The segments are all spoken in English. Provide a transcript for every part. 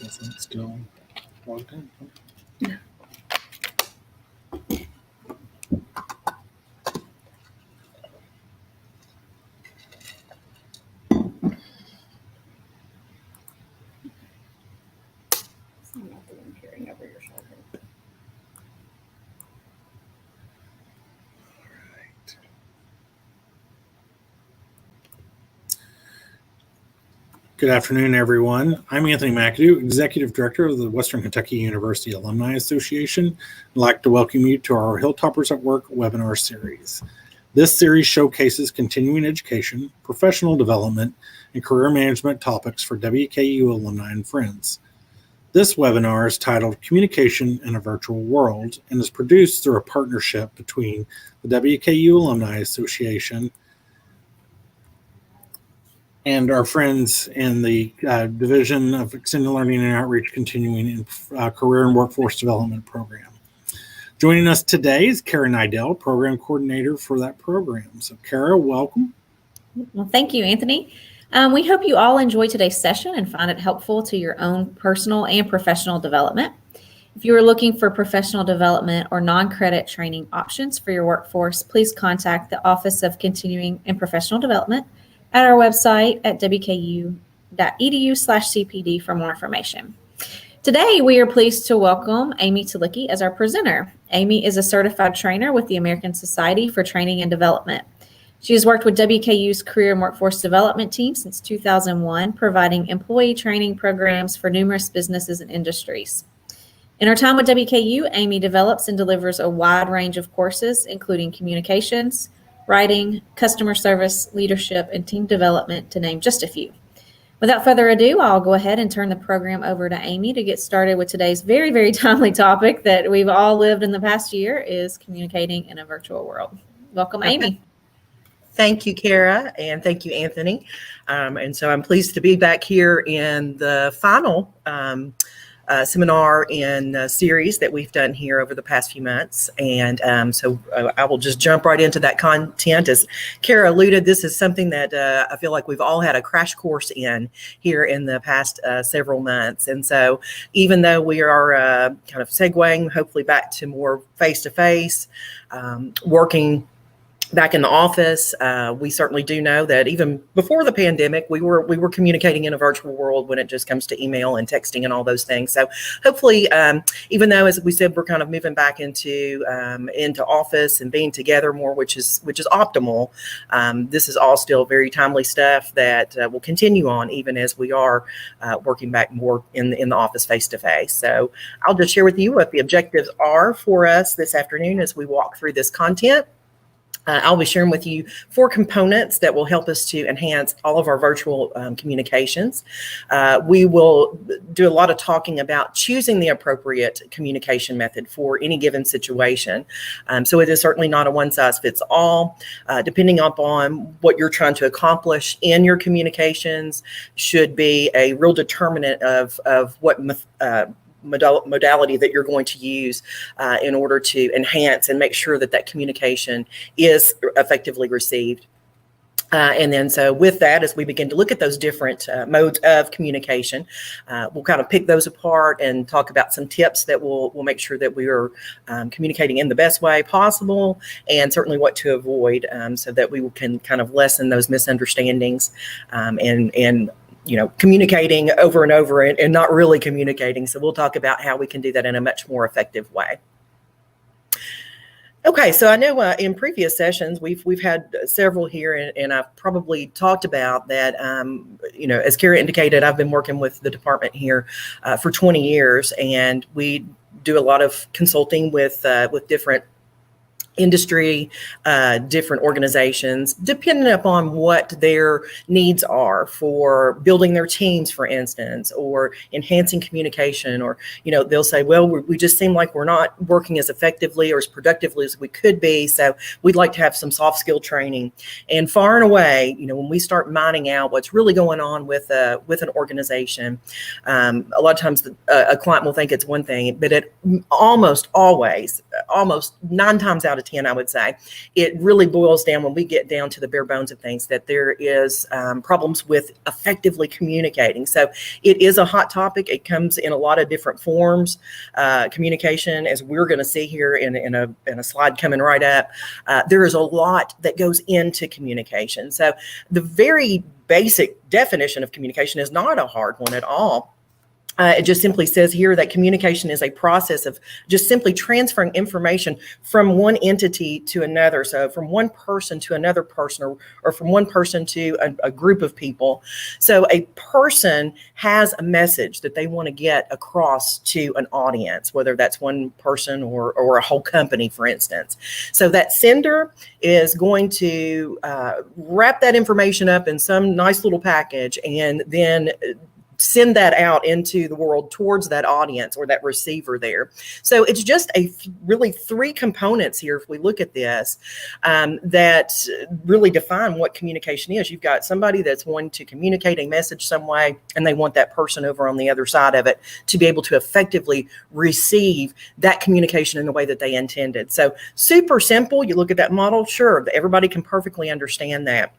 Isn't still logged in. I'm not the one peering over your shoulder. Good afternoon, everyone. I'm Anthony McAdoo, Executive Director of the Western Kentucky University Alumni Association. I'd like to welcome you to our Hilltoppers at Work webinar series. This series showcases continuing education, professional development, and career management topics for WKU alumni and friends. This webinar is titled Communication in a Virtual World and is produced through a partnership between the WKU Alumni Association and our friends in the Division of Extended Learning and Outreach Continuing in Career and Workforce Development Program. Joining us today is Kara Nidell, Program Coordinator for that program. So Kara, welcome. Well, thank you, Anthony. We hope you all enjoy today's session and find it helpful to your own personal and professional development. If you are looking for professional development or non-credit training options for your workforce, please contact the Office of Continuing and Professional Development at our website at wku.edu/CPD for more information. Today, we are pleased to welcome Amy Talicki as our presenter. Amy is a certified trainer with the American Society for Training and Development. She has worked with WKU's Career and Workforce Development team since 2001, providing employee training programs for numerous businesses and industries. In her time with WKU, Amy develops and delivers a wide range of courses, including communications, writing, customer service, leadership, and team development, to name just a few. Without further ado, I'll go ahead and turn the program over to Amy to get started with today's very, very timely topic that we've all lived in the past year, is communicating in a virtual world. Welcome, Amy. Thank you, Kara, and thank you, Anthony. And so I'm pleased to be back here in the final seminar in series that we've done here over the past few months. And so I will just jump right into that content. As Kara alluded, this is something that I feel like we've all had a crash course in here in the past several months. And so even though we are kind of segueing hopefully back to more face-to-face, working back in the office, we certainly do know that even before the pandemic, we were communicating in a virtual world when it just comes to email and texting and all those things. So hopefully, even though, as we said, we're kind of moving back into office and being together more, which is optimal. This is all still very timely stuff that will continue on even as we are working back more in the office face to face. So I'll just share with you what the objectives are for us this afternoon as we walk through this content. I'll be sharing with you 4 components that will help us to enhance all of our virtual communications. We will do a lot of talking about choosing the appropriate communication method for any given situation. So it is certainly not a one-size-fits-all. Depending upon what you're trying to accomplish in your communications should be a real determinant of what modality that you're going to use in order to enhance and make sure that communication is effectively received. And then so with that, as we begin to look at those different modes of communication, we'll kind of pick those apart and talk about some tips that will make sure that we are communicating in the best way possible, and certainly what to avoid so that we can kind of lessen those misunderstandings and communicating over and over and not really communicating. So we'll talk about how we can do that in a much more effective way. Okay, so I know in previous sessions we've had several here, and I've probably talked about that. As Kara indicated, I've been working with the department here for 20 years, and we do a lot of consulting with different industry, different organizations, depending upon what their needs are for building their teams, for instance, or enhancing communication, or, they'll say, well, we just seem like we're not working as effectively or as productively as we could be. So we'd like to have some soft skill training. And far and away, when we start mining out what's really going on with an organization, a lot of times a client will think it's one thing, but it almost 9 times out of of 10, I would say. It really boils down, when we get down to the bare bones of things, that there is problems with effectively communicating. So it is a hot topic. It comes in a lot of different forms. Communication, as we're going to see here in a slide coming right up, there is a lot that goes into communication. So the very basic definition of communication is not a hard one at all. It just simply says here that communication is a process of just simply transferring information from one entity to another. So from one person to another person, or from one person to a group of people. So a person has a message that they want to get across to an audience, whether that's one person or a whole company, for instance. So that sender is going to wrap that information up in some nice little package, and then send that out into the world towards that audience or that receiver there. So it's just really three components here, if we look at this, that really define what communication is. You've got somebody that's wanting to communicate a message some way, and they want that person over on the other side of it to be able to effectively receive that communication in the way that they intended. So super simple. You look at that model, sure, everybody can perfectly understand that.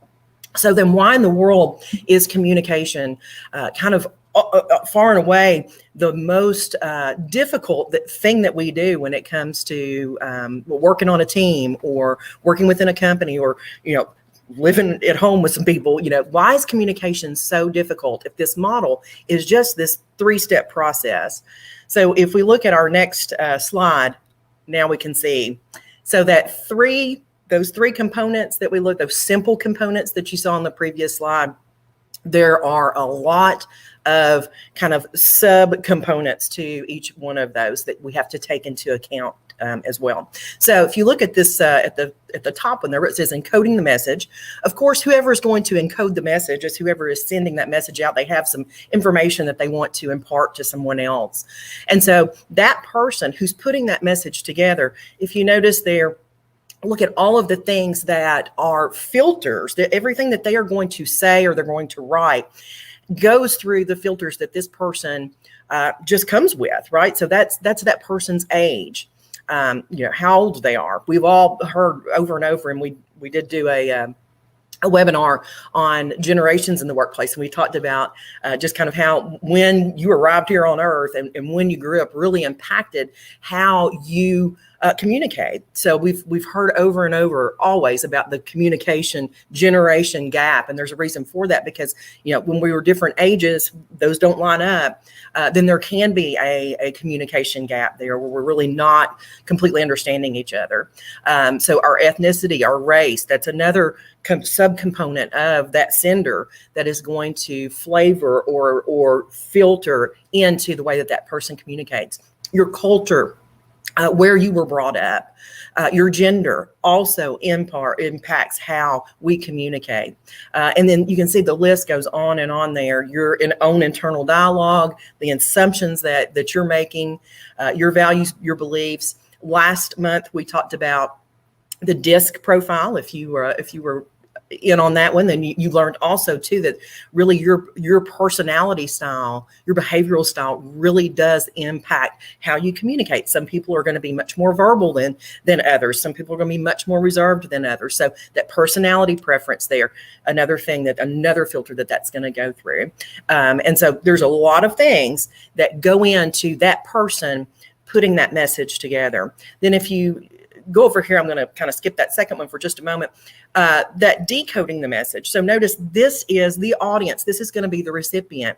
So then why in the world is communication kind of far and away the most difficult thing that we do when it comes to working on a team, or working within a company, or, living at home with some people? Why is communication so difficult if this model is just this three-step process? So if we look at our next slide, now we can see. So that those three components that we looked, those simple components that you saw on the previous slide, there are a lot of kind of sub-components to each one of those that we have to take into account as well. So if you look at this at the top one there, where it says encoding the message, of course, whoever is going to encode the message is whoever is sending that message out. They have some information that they want to impart to someone else. And so that person who's putting that message together, if you notice there, look at all of the things that are filters, that everything that they are going to say or they're going to write goes through the filters that this person just comes with, right? So that's that person's age, how old they are. We've all heard over and over, and we did do a webinar on generations in the workplace, and we talked about just kind of how when you arrived here on earth and when you grew up really impacted how you communicate. So we've heard over and over always about the communication generation gap, and there's a reason for that, because when we were different ages, those don't line up. Then there can be a communication gap there where we're really not completely understanding each other. So our ethnicity, our race, that's another subcomponent of that sender that is going to flavor or filter into the way that person communicates. Your culture, where you were brought up, your gender also impacts how we communicate. And then you can see the list goes on and on there. Your own internal dialogue, the assumptions that you're making, your values, your beliefs. Last month, we talked about the DISC profile. If you were in on that one, then you learned also too that really your personality style, your behavioral style really does impact how you communicate. Some people are going to be much more verbal than others. Some people are going to be much more reserved than others. So that personality preference there, another filter that's going to go through. And so there's a lot of things that go into that person putting that message together. Then if you go over here, I'm going to kind of skip that second one for just a moment. That decoding the message. So notice this is the audience. This is going to be the recipient.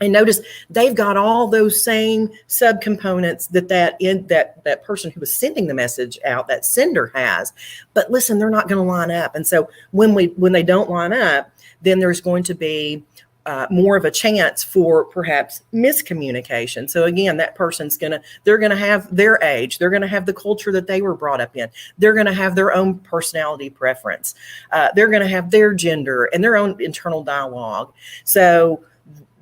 And notice they've got all those same subcomponents that person who was sending the message out, that sender has. But listen, they're not going to line up. And so when they don't line up, then there's going to be more of a chance for perhaps miscommunication. So again, that person's they're going to have their age, they're going to have the culture that they were brought up in, they're going to have their own personality preference, they're going to have their gender and their own internal dialogue. So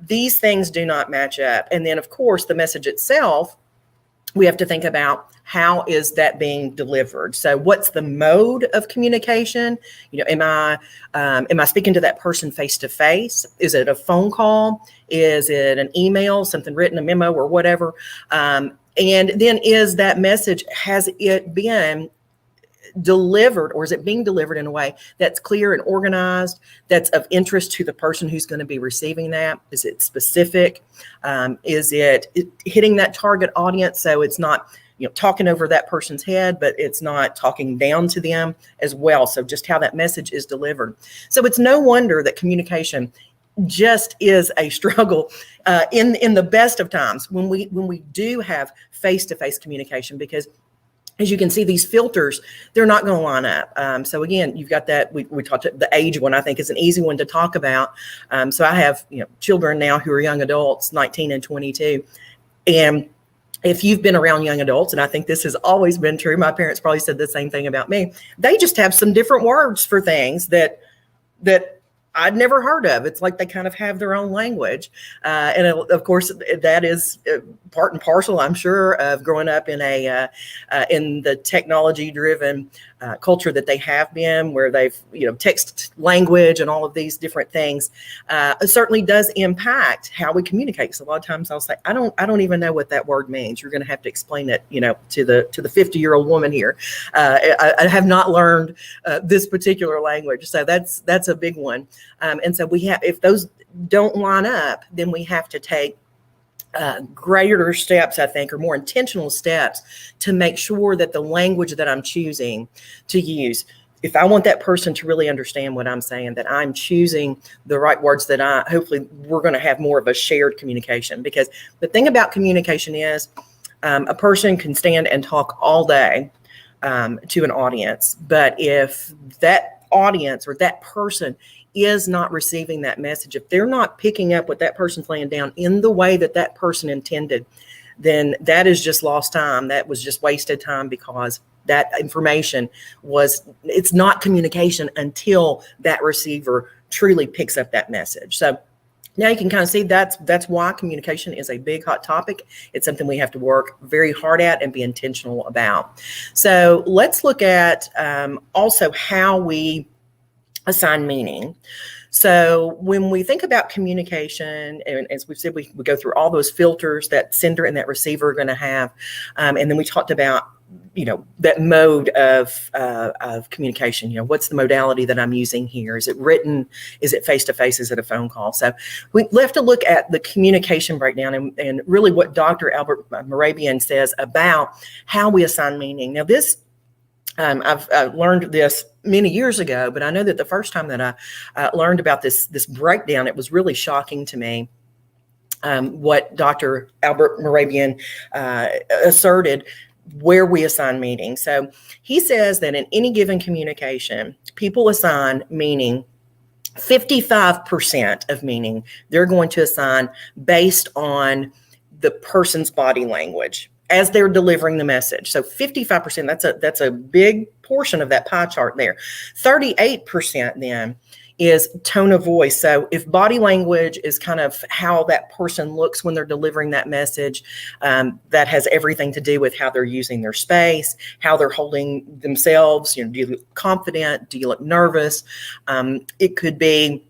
these things do not match up. And then of course the message itself, we have to think about how is that being delivered. So what's the mode of communication? Am I speaking to that person face to face? Is it a phone call? Is it an email, something written, a memo or whatever? And then is that message, has it been delivered, or is it being delivered in a way that's clear and organized, that's of interest to the person who's going to be receiving that? Is it specific? Is it hitting that target audience so it's not talking over that person's head, but it's not talking down to them as well? So just how that message is delivered. So it's no wonder that communication just is a struggle in the best of times when we do have face-to-face communication, because as you can see, these filters, they're not going to line up. So again, you've got that, we talked the age one, I think is an easy one to talk about. So I have children now who are young adults, 19 and 22. And if you've been around young adults, and I think this has always been true, my parents probably said the same thing about me, they just have some different words for things that I'd never heard of. It's like they kind of have their own language. And of course, that is part and parcel, I'm sure, of growing up in in the technology-driven culture that they have been, where they've, text language and all of these different things. It certainly does impact how we communicate. So a lot of times I'll say, I don't even know what that word means. You're going to have to explain it, to the 50-year-old woman here. I have not learned this particular language. So that's a big one. And so if those don't line up, then we have to take greater steps, I think, or more intentional steps to make sure that the language that I'm choosing to use, if I want that person to really understand what I'm saying, that I'm choosing the right words, that hopefully we're going to have more of a shared communication. Because the thing about communication is a person can stand and talk all day to an audience, but if that audience or that person is not receiving that message, if they're not picking up what that person's laying down in the way that that person intended, then that is just lost time. That was just wasted time, because that information it's not communication until that receiver truly picks up that message. So now you can kind of see that's why communication is a big hot topic. It's something we have to work very hard at and be intentional about. So let's look at also how we assign meaning. So when we think about communication, and as we've said, we go through all those filters that sender and that receiver are going to have. And then we talked about, that mode of communication. What's the modality that I'm using here? Is it written? Is it face-to-face? Is it a phone call? So we have to look at the communication breakdown and really what Dr. Albert Morabian says about how we assign meaning. Now this, I've learned this many years ago, but I know that the first time that I learned about this breakdown, it was really shocking to me. What Dr. Albert Morabian asserted where we assign meaning. So he says that in any given communication, people assign meaning, 55% of meaning they're going to assign based on the person's body language as they're delivering the message. So 55%, that's a big portion of that pie chart there. 38% then is tone of voice. So if body language is kind of how that person looks when they're delivering that message, that has everything to do with how they're using their space, how they're holding themselves. Do you look confident? Do you look nervous? It could be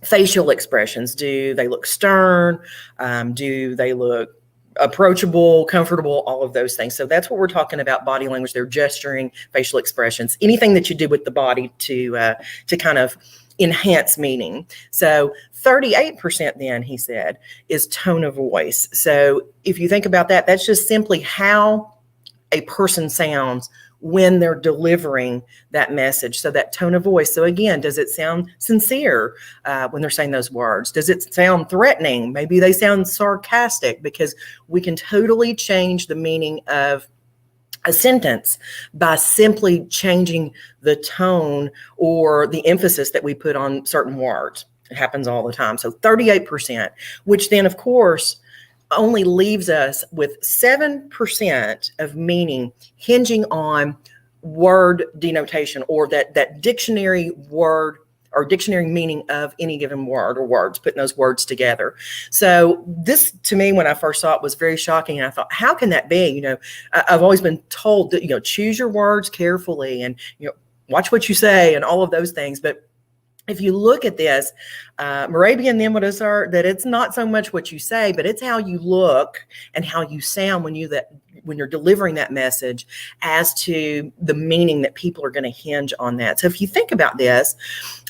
facial expressions. Do they look stern? Do they look approachable, comfortable, all of those things. So that's what we're talking about, body language. They're gesturing, facial expressions, anything that you do with the body to kind of enhance meaning. So 38% then, he said, is tone of voice. So if you think about that, that's just simply how a person sounds when they're delivering that message. So that tone of voice. So again, does it sound sincere when they're saying those words? Does it sound threatening? Maybe they sound sarcastic, because we can totally change the meaning of a sentence by simply changing the tone or the emphasis that we put on certain words. It happens all the time. So 38%, which then of course only leaves us with 7% of meaning hinging on word denotation, or that dictionary word or dictionary meaning of any given word or words, putting those words together. So this, to me, when I first saw it, was very shocking. And I thought, how can that be? I've always been told that, choose your words carefully and, watch what you say and all of those things. But if you look at this, Morabian then would assert that it's not so much what you say, but it's how you look and how you sound when you're delivering that message as to the meaning that people are going to hinge on that. So if you think about this,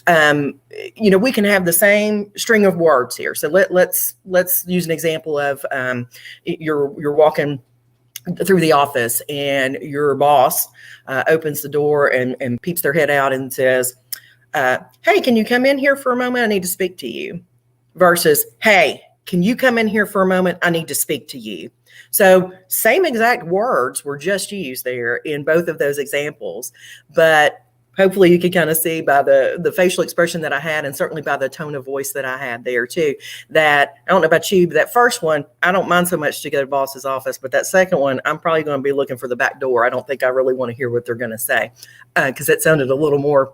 we can have the same string of words here. So let's use an example of you're walking through the office and your boss opens the door and peeps their head out and says, hey, can you come in here for a moment? I need to speak to you. Versus, hey, can you come in here for a moment? I need to speak to you. So same exact words were just used there in both of those examples, but hopefully you can kind of see by the facial expression that I had, and certainly by the tone of voice that I had there too, that I don't know about you, but that first one, I don't mind so much to go to boss's office, but that second one, I'm probably going to be looking for the back door. I don't think I really want to hear what they're going to say because it sounded a little more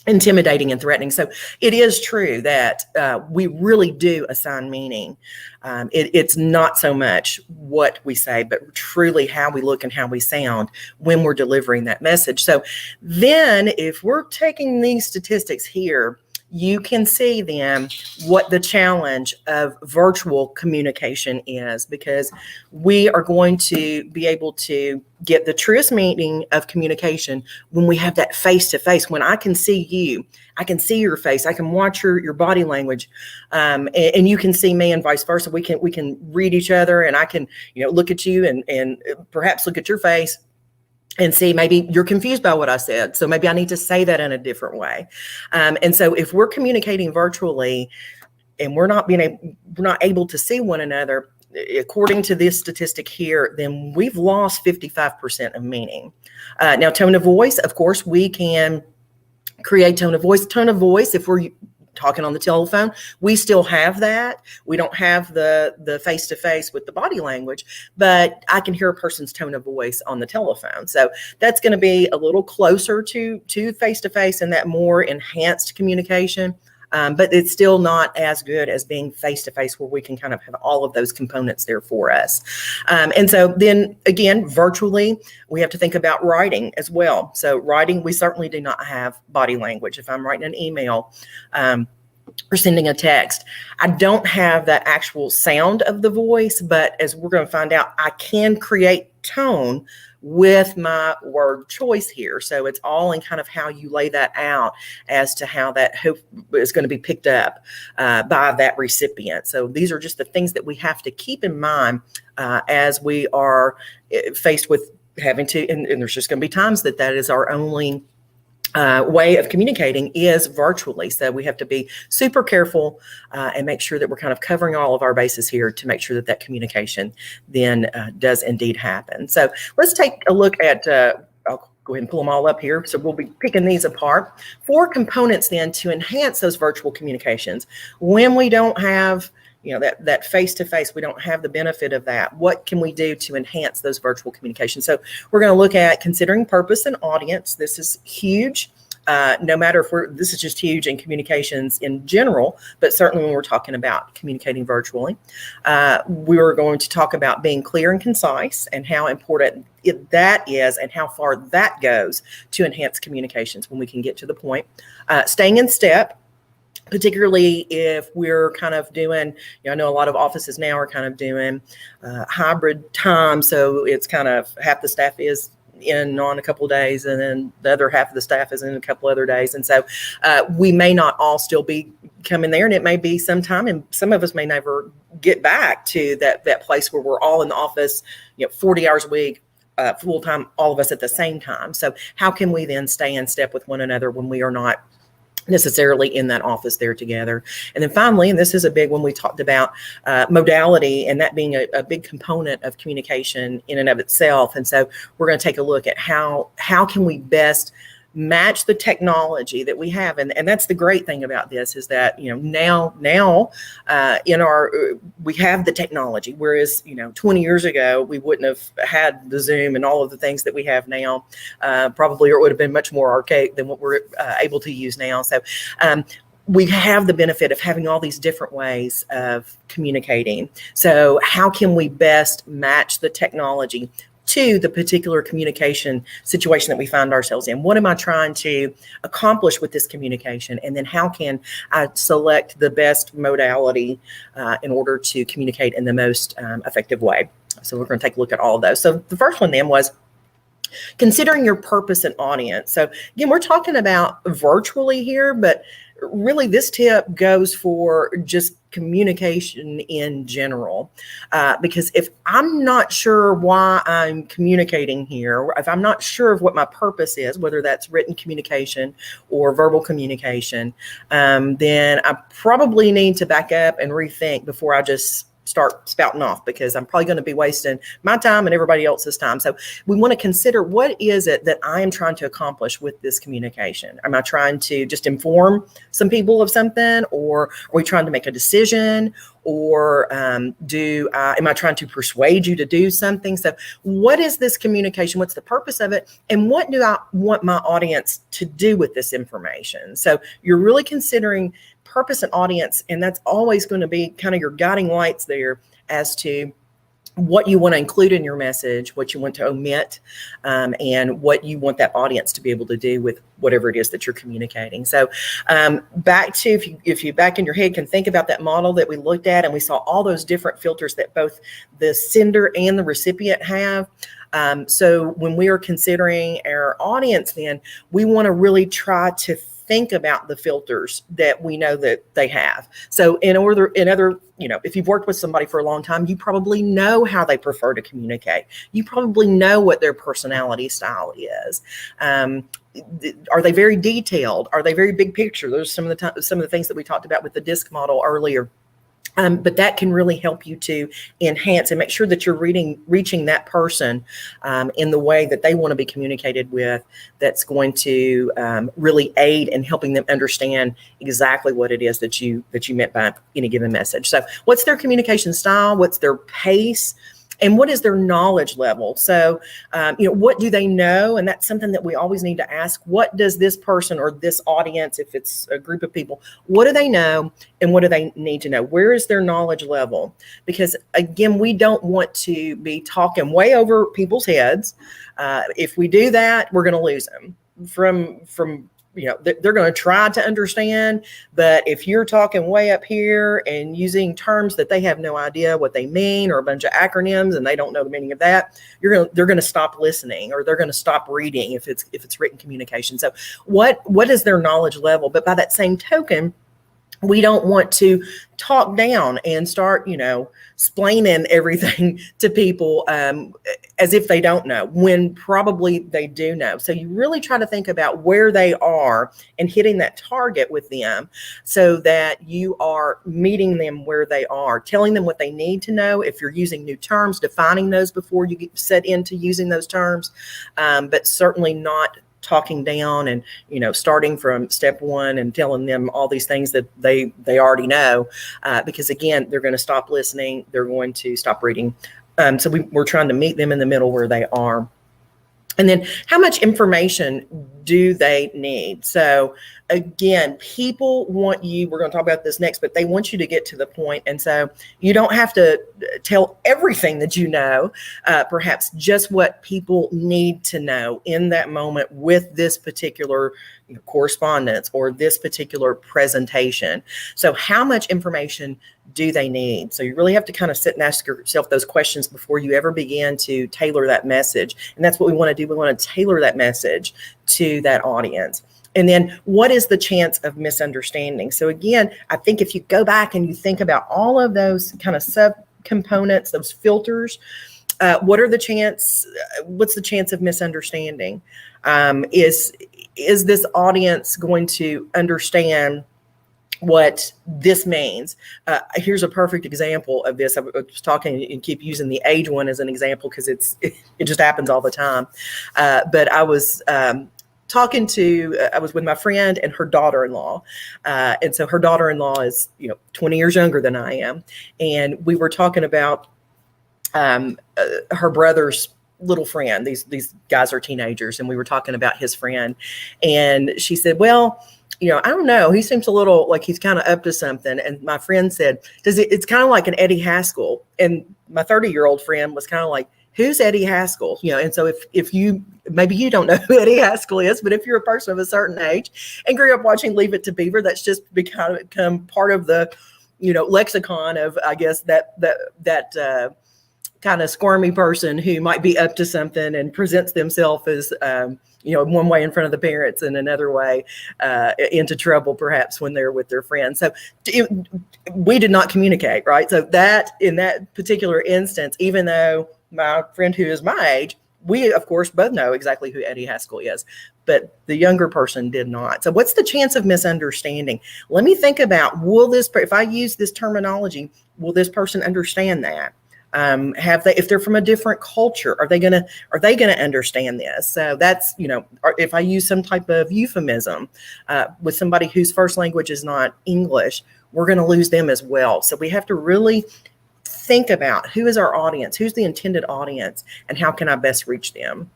intimidating and threatening. So it is true that we really do assign meaning. It's not so much what we say, but truly how we look and how we sound when we're delivering that message. So then if we're taking these statistics here, you can see then what the challenge of virtual communication is, because we are going to be able to get the truest meaning of communication when we have that face-to-face, when I can see you, I can see your face, I can watch your body language, and you can see me and vice versa. We can read each other, and I can look at you and perhaps look at your face and see maybe you're confused by what I said. So maybe I need to say that in a different way. And so if we're communicating virtually and we're not able to see one another, according to this statistic here, then we've lost 55% of meaning. Now, tone of voice, of course, we can create tone of voice. Tone of voice, if we're talking on the telephone, we still have that. We don't have the face-to-face with the body language, but I can hear a person's tone of voice on the telephone. So that's going to be a little closer to face-to-face and that more enhanced communication. But it's still not as good as being face-to-face where we can kind of have all of those components there for us. And so then again, virtually, we have to think about writing as well. So writing, we certainly do not have body language. If I'm writing an email, or sending a text, I don't have that actual sound of the voice, but as we're going to find out, I can create tone with my word choice here. So it's all in kind of how you lay that out as to how that hope is going to be picked up by that recipient. So these are just the things that we have to keep in mind as we are faced with having to, and there's just going to be times that is our only way of communicating is virtually. So we have to be super careful and make sure that we're kind of covering all of our bases here to make sure that communication then does indeed happen. So let's take a look at, I'll go ahead and pull them all up here. So we'll be picking these apart. 4 components then to enhance those virtual communications. When we don't have that face-to-face, we don't have the benefit of that. What can we do to enhance those virtual communications? So we're going to look at considering purpose and audience. This is huge. No matter if this is just huge in communications in general, but certainly when we're talking about communicating virtually. We're going to talk about being clear and concise and how important that is and how far that goes to enhance communications when we can get to the point. Staying in step, particularly if we're kind of doing, I know a lot of offices now are kind of doing hybrid time. So it's kind of half the staff is in on a couple of days and then the other half of the staff is in a couple other days. And so we may not all still be coming there, and it may be sometime, and some of us may never get back to that place where we're all in the office, 40 hours a week, full time, all of us at the same time. So how can we then stay in step with one another when we are not necessarily in that office there together? And then finally, and this is a big one, we talked about modality and that being a big component of communication in and of itself. And so we're going to take a look at how can we best match the technology that we have. And that's the great thing about this is that, now we have the technology, whereas, 20 years ago, we wouldn't have had the Zoom and all of the things that we have now, probably, or it would have been much more archaic than what we're able to use now. So we have the benefit of having all these different ways of communicating. So how can we best match the technology to the particular communication situation that we find ourselves in. What am I trying to accomplish with this communication? And then how can I select the best modality in order to communicate in the most effective way? So we're going to take a look at all of those. So the first one then was considering your purpose and audience. So again, we're talking about virtually here, but really this tip goes for just communication in general. Because if I'm not sure why I'm communicating here, if I'm not sure of what my purpose is, whether that's written communication or verbal communication, then I probably need to back up and rethink before I just start spouting off, because I'm probably going to be wasting my time and everybody else's time. So we want to consider, what is it that I am trying to accomplish with this communication? Am I trying to just inform some people of something, or are we trying to make a decision, or am I trying to persuade you to do something? So what is this communication? What's the purpose of it? And what do I want my audience to do with this information? So you're really considering purpose and audience, and that's always going to be kind of your guiding lights there as to what you want to include in your message, what you want to omit, and what you want that audience to be able to do with whatever it is that you're communicating. So back to, if you back in your head can think about that model that we looked at, and we saw all those different filters that both the sender and the recipient have. So when we are considering our audience, then we want to really try to think about the filters that we know that they have. So if you've worked with somebody for a long time, you probably know how they prefer to communicate. You probably know what their personality style is. Are they very detailed? Are they very big picture? Those are some of the things that we talked about with the DISC model earlier. But that can really help you to enhance and make sure that you're reaching that person in the way that they want to be communicated with, that's going to really aid in helping them understand exactly what it is that you meant by any given message. So what's their communication style? What's their pace? And what is their knowledge level? So, what do they know? And that's something that we always need to ask. What does this person or this audience, if it's a group of people, what do they know and what do they need to know? Where is their knowledge level? Because again, we don't want to be talking way over people's heads. If we do that, we're going to lose them from they're going to try to understand, but if you're talking way up here and using terms that they have no idea what they mean, or a bunch of acronyms and they don't know the meaning of that, they're going to stop listening, or they're going to stop reading if it's written communication. So what is their knowledge level? But by that same token, we don't want to talk down and start, splaining everything to people as if they don't know, when probably they do know. So you really try to think about where they are and hitting that target with them, so that you are meeting them where they are, telling them what they need to know. If you're using new terms, defining those before you get set into using those terms, but certainly not talking down and starting from step one and telling them all these things that they already know, because again, they're going to stop listening, they're going to stop reading. So we're trying to meet them in the middle where they are. And then how much information do they need? So again, people want you, we're going to talk about this next, but they want you to get to the point. And so you don't have to tell everything that you know, perhaps just what people need to know in that moment with this particular correspondence or this particular presentation. So how much information do they need? So you really have to kind of sit and ask yourself those questions before you ever begin to tailor that message. And that's what we want to do. We want to tailor that message to that audience. And then what is the chance of misunderstanding? So again, I think if you go back and you think about all of those kind of subcomponents, those filters, what's the chance of misunderstanding? Is this audience going to understand what this means? Here's a perfect example of this. I was talking and keep using the age one as an example because it just happens all the time. But I was I was with my friend and her daughter-in-law. And so her daughter-in-law is, 20 years younger than I am. And we were talking about her brother's little friend. These guys are teenagers, and we were talking about his friend. And she said, well, I don't know. He seems a little like he's kind of up to something. And my friend said, it's kind of like an Eddie Haskell. And my 30-year-old friend was kind of like, who's Eddie Haskell? And so if you, maybe you don't know who Eddie Haskell is, but if you're a person of a certain age and grew up watching Leave It to Beaver, that's just become part of the, lexicon of, I guess, that kind of squirmy person who might be up to something and presents themselves as, one way in front of the parents and another way into trouble, perhaps when they're with their friends. So we did not communicate, right? So that in that particular instance, even though my friend who is my age, we, of course, both know exactly who Eddie Haskell is, but the younger person did not. So what's the chance of misunderstanding? Let me think about, if I use this terminology, will this person understand that? If they're from a different culture, are they gonna understand this? So that's, if I use some type of euphemism with somebody whose first language is not English, we're going to lose them as well. So we have to really think about who is our audience, who's the intended audience, and how can I best reach them?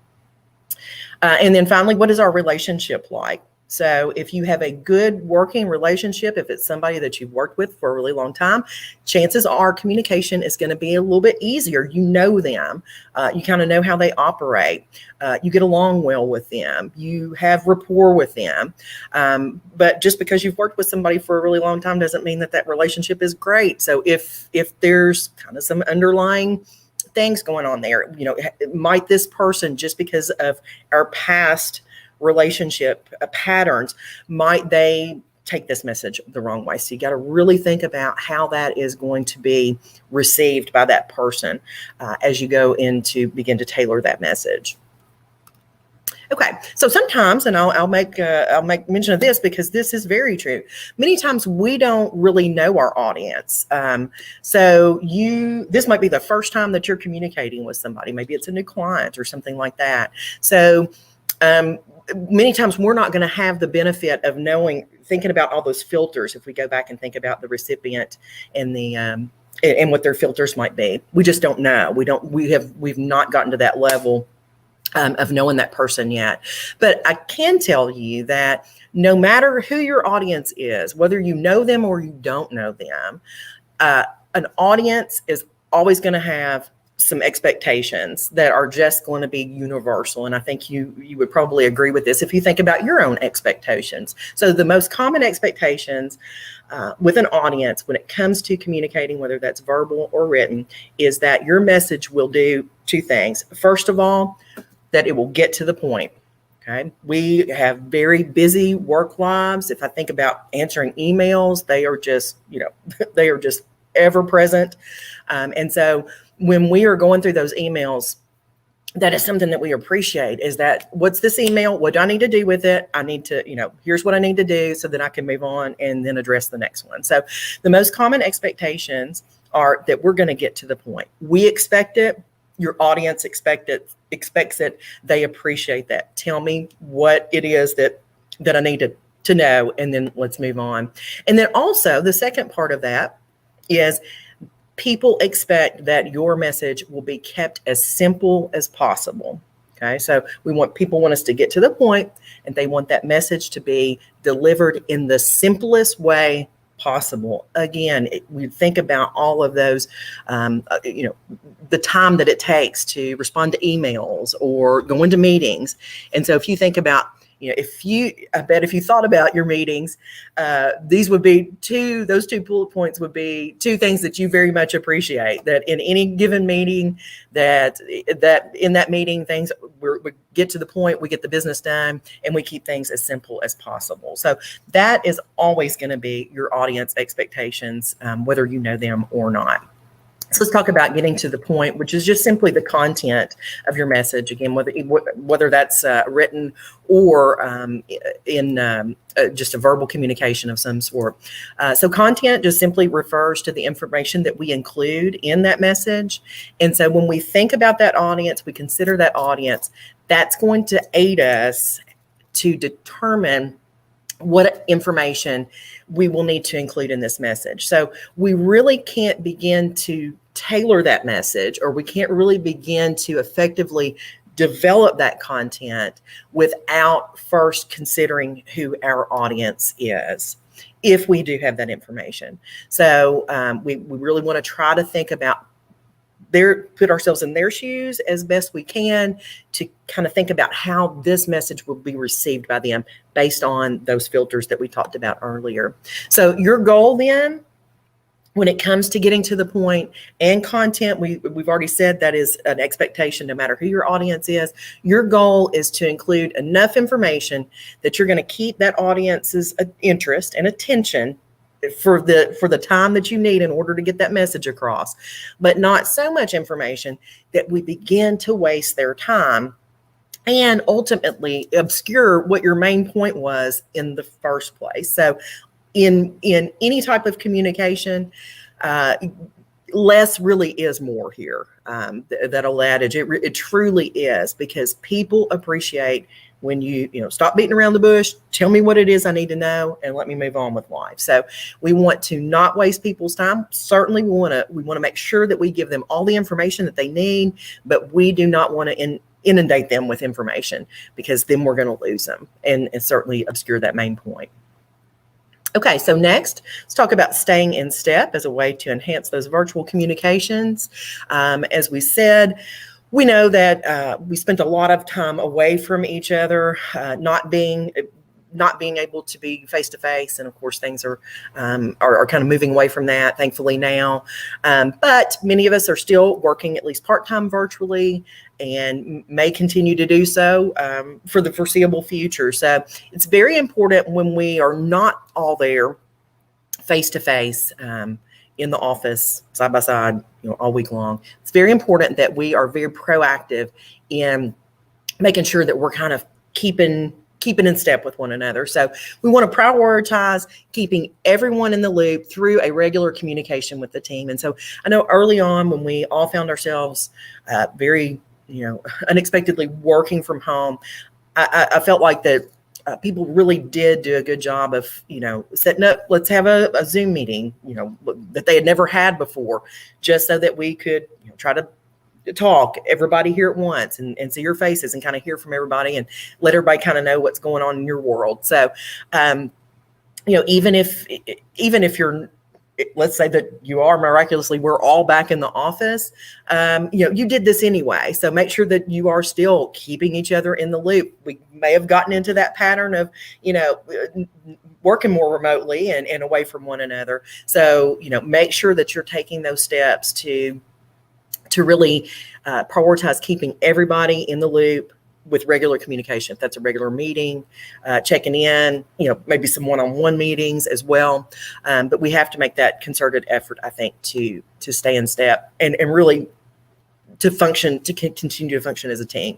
And then finally, what is our relationship like? So if you have a good working relationship, if it's somebody that you've worked with for a really long time, chances are communication is going to be a little bit easier. You know them. You kind of know how they operate. You get along well with them. You have rapport with them. But just because you've worked with somebody for a really long time doesn't mean that relationship is great. So if there's kind of some underlying things going on there, might this person, just because of our past relationship patterns, might they take this message the wrong way? So you got to really think about how that is going to be received by that person as you go in to begin to tailor that message. Okay, so sometimes, and I'll make mention of this because this is very true. Many times we don't really know our audience. So this might be the first time that you're communicating with somebody. Maybe it's a new client or something like that. So many times we're not going to have the benefit of thinking about all those filters. If we go back and think about the recipient and and what their filters might be, we just don't know. We've not gotten to that level of knowing that person yet. But I can tell you that no matter who your audience is, whether you know them or you don't know them, an audience is always going to have some expectations that are just going to be universal. And I think you would probably agree with this if you think about your own expectations. So the most common expectations with an audience when it comes to communicating, whether that's verbal or written, is that your message will do two things. First of all, that it will get to the point. Okay. We have very busy work lives. If I think about answering emails, they are just, they are just ever present. And so when we are going through those emails, that is something that we appreciate, is that, what's this email? What do I need to do with it? I need to, here's what I need to do so that I can move on and then address the next one. So the most common expectations are that we're going to get to the point. We expect it. Your audience expects it. They appreciate that. Tell me what it is that I need to know, and then let's move on. And then also the second part of that is people expect that your message will be kept as simple as possible. Okay, so people want us to get to the point, and they want that message to be delivered in the simplest way possible. Again, we think about all of those, the time that it takes to respond to emails or go into meetings. And so if you think about, I bet if you thought about your meetings, these would be those two bullet points would be two things that you very much appreciate, that in any given meeting, that in that meeting, we get to the point, we get the business done, and we keep things as simple as possible. So that is always going to be your audience expectations, whether you know them or not. So let's talk about getting to the point, which is just simply the content of your message. Again, whether that's written or in just a verbal communication of some sort. So content just simply refers to the information that we include in that message. And so when we think about that audience, we consider that audience, that's going to aid us to determine what information we will need to include in this message. So we really can't begin to tailor that message, or we can't really begin to effectively develop that content without first considering who our audience is, if we do have that information. So we really want to try to think about put ourselves in their shoes as best we can to kind of think about how this message will be received by them based on those filters that we talked about earlier. So your goal then, when it comes to getting to the point and content, we've already said that is an expectation no matter who your audience is. Your goal is to include enough information that you're going to keep that audience's interest and attention for the time that you need in order to get that message across, but not so much information that we begin to waste their time and ultimately obscure what your main point was in the first place. So in any type of communication, less really is more here. That old adage, it truly is, because people appreciate when you stop beating around the bush, tell me what it is I need to know, and let me move on with life. So we want to not waste people's time. Certainly we want to make sure that we give them all the information that they need, but we do not want to inundate them with information, because then we're going to lose them and certainly obscure that main point. Okay, so next, let's talk about staying in step as a way to enhance those virtual communications. As we said, we know that we spent a lot of time away from each other, not being able to be face to face, and of course things are kind of moving away from that, thankfully now. But many of us are still working at least part-time virtually, and may continue to do so for the foreseeable future. So it's very important when we are not all there face to face in the office, side by side, all week long. It's very important that we are very proactive in making sure that we're kind of keeping in step with one another. So we want to prioritize keeping everyone in the loop through a regular communication with the team. And so I know early on, when we all found ourselves very, unexpectedly working from home, I felt like that people really did do a good job of, setting up, let's have a Zoom meeting, that they had never had before, just so that we could try to talk, everybody here at once, and see your faces and kind of hear from everybody and let everybody kind of know what's going on in your world. So, even if you're, let's say that you are miraculously, we're all back in the office, you did this anyway. So make sure that you are still keeping each other in the loop. We may have gotten into that pattern of, working more remotely and away from one another. So, make sure that you're taking those steps to really prioritize keeping everybody in the loop with regular communication. If that's a regular meeting, checking in, maybe some one-on-one meetings as well. But we have to make that concerted effort, I think, to stay in step and really to continue to function as a team.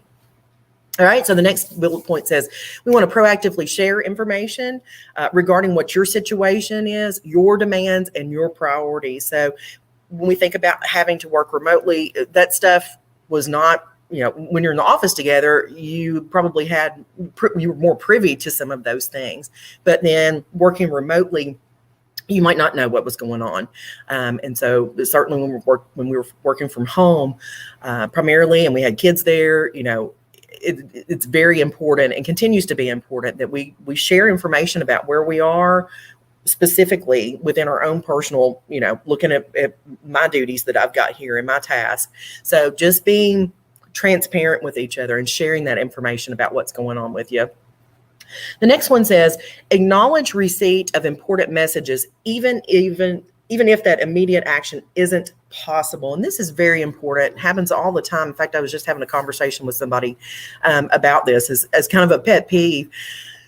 All right, so the next bullet point says we want to proactively share information regarding what your situation is, your demands, and your priorities. So when we think about having to work remotely, that stuff was not, when you're in the office together, you probably you were more privy to some of those things. But then working remotely, you might not know what was going on. And so certainly when we were working from home primarily, and we had kids there, it's very important and continues to be important that we share information about where we are, specifically within our own personal, looking at my duties that I've got here and my task. So just being transparent with each other and sharing that information about what's going on with you. The next one says, acknowledge receipt of important messages, even if that immediate action isn't possible. And this is very important. It happens all the time. In fact, I was just having a conversation with somebody about this as kind of a pet peeve.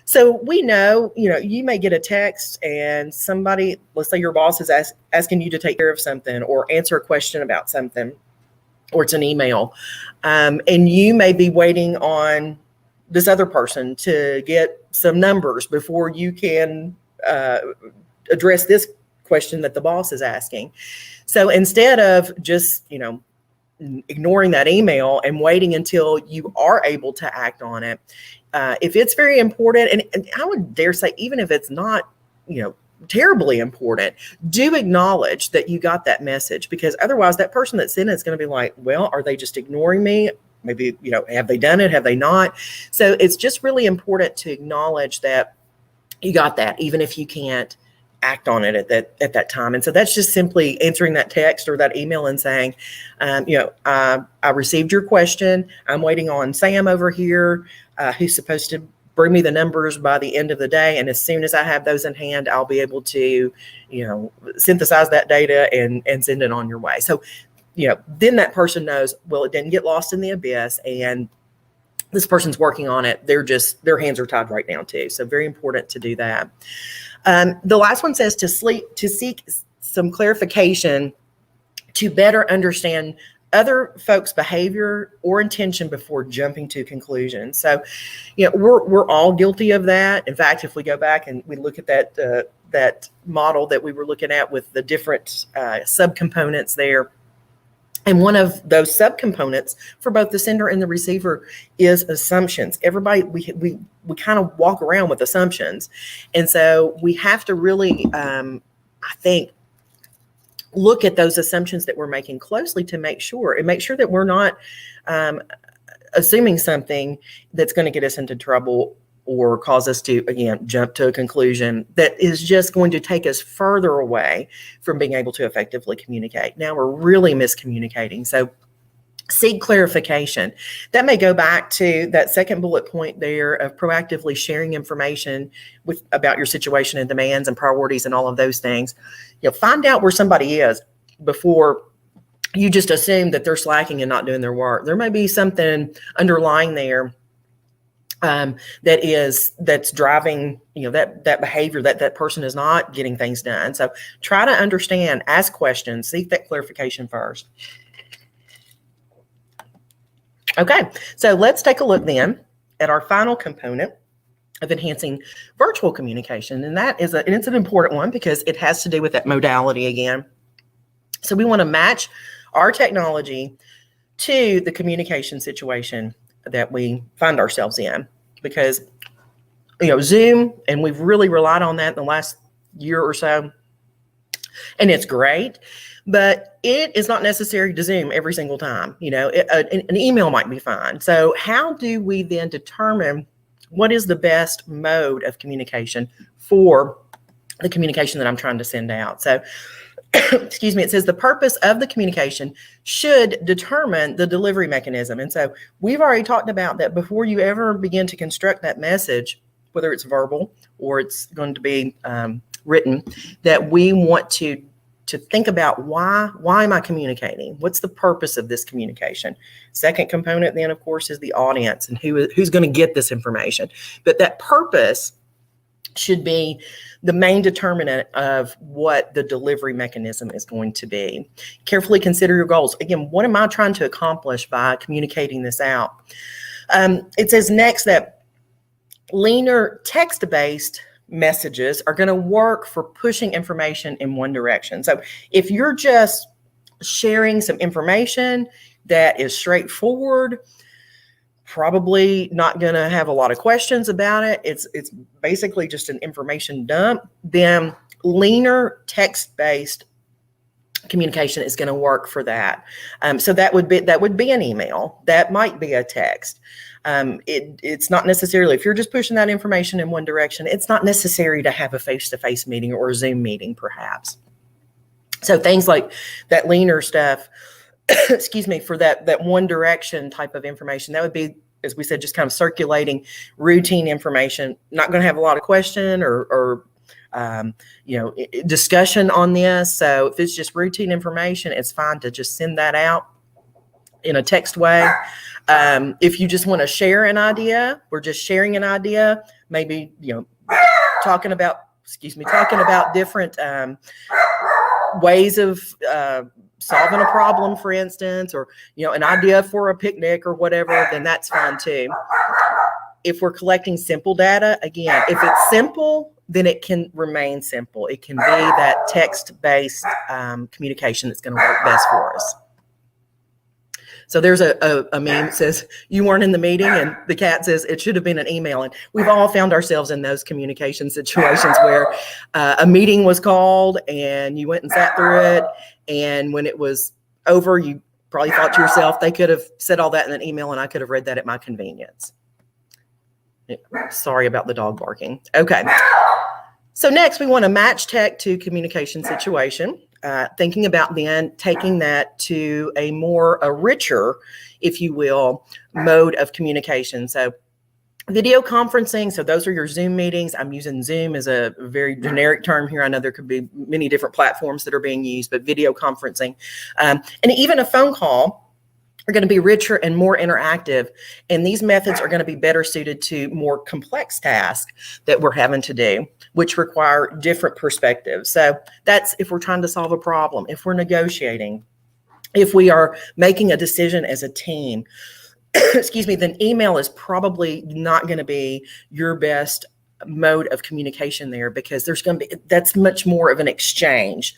So we know, you may get a text and somebody, let's say your boss is asking you to take care of something or answer a question about something, or it's an email. And you may be waiting on this other person to get some numbers before you can address this question that the boss is asking. So instead of just, ignoring that email and waiting until you are able to act on it, if it's very important, and I would dare say, even if it's not, terribly important, do acknowledge that you got that message, because otherwise that person that sent it is going to be like, well, are they just ignoring me? Maybe, have they done it? Have they not? So it's just really important to acknowledge that you got that, even if you can't act on it at that time. And so that's just simply answering that text or that email and saying, I received your question. I'm waiting on Sam over here, who's supposed to bring me the numbers by the end of the day. And as soon as I have those in hand, I'll be able to, synthesize that data and send it on your way. So, then that person knows, well, it didn't get lost in the abyss, and this person's working on it. Their hands are tied right now too. So very important to do that. The last one says to seek some clarification to better understand other folks' behavior or intention before jumping to conclusions. So, we're all guilty of that. In fact, if we go back and we look at that model that we were looking at with the different subcomponents there, and one of those subcomponents for both the sender and the receiver is assumptions. Everybody, we kind of walk around with assumptions. And so we have to really, I think, look at those assumptions that we're making closely to make sure that we're not assuming something that's going to get us into trouble or cause us to, again, jump to a conclusion that is just going to take us further away from being able to effectively communicate. Now we're really miscommunicating. So seek clarification. That may go back to that second bullet point there of proactively sharing information about your situation and demands and priorities and all of those things. Find out where somebody is before you just assume that they're slacking and not doing their work. There may be something underlying there that's driving, that behavior that person is not getting things done. So try to understand, ask questions, seek that clarification first. Okay, so let's take a look then at our final component of enhancing virtual communication. And it's an important one because it has to do with that modality again. So we want to match our technology to the communication situation that we find ourselves in. Because, Zoom, and we've really relied on that in the last year or so, and it's great, but it is not necessary to Zoom every single time. An email might be fine. So how do we then determine what is the best mode of communication for the communication that I'm trying to send out? So, excuse me, it says the purpose of the communication should determine the delivery mechanism. And so we've already talked about that before you ever begin to construct that message, whether it's verbal or it's going to be written, that we want to think about why am I communicating? What's the purpose of this communication? Second component then, of course, is the audience and who's going to get this information. But that purpose should be the main determinant of what the delivery mechanism is going to be. Carefully consider your goals. Again, what am I trying to accomplish by communicating this out? It says next that leaner text-based messages are going to work for pushing information in one direction. So if you're just sharing some information that is straightforward, probably not going to have a lot of questions about it. It's basically just an information dump. Then leaner text-based communication is going to work for that. So that would be an email. That might be a text. It's not necessarily, if you're just pushing that information in one direction, it's not necessary to have a face-to-face meeting or a Zoom meeting, perhaps. So things like that leaner stuff, excuse me, for that one direction type of information, that would be, as we said, just kind of circulating routine information. Not going to have a lot of question or discussion on this. So if it's just routine information, it's fine to just send that out in a text way. If you just want to share an idea, we're just sharing an idea, maybe, talking about different ways of solving a problem, for instance, or, an idea for a picnic or whatever, then that's fine too. If we're collecting simple data, again, if it's simple, then it can remain simple. It can be that text-based communication that's going to work best for us. So there's a meme that says, you weren't in the meeting, and the cat says it should have been an email. And we've all found ourselves in those communication situations where a meeting was called and you went and sat through it. And when it was over, you probably thought to yourself, they could have said all that in an email and I could have read that at my convenience. Sorry about the dog barking. Okay. So next, we want to match tech to communication situation, thinking about then taking that to a richer, if you will, mode of communication. So video conferencing, so those are your Zoom meetings. I'm using Zoom as a very generic term here. I know there could be many different platforms that are being used, but video conferencing, and even a phone call are going to be richer and more interactive. And these methods are going to be better suited to more complex tasks that we're having to do, which require different perspectives. So that's if we're trying to solve a problem, if we're negotiating, if we are making a decision as a team, excuse me, then email is probably not going to be your best mode of communication there, because that's much more of an exchange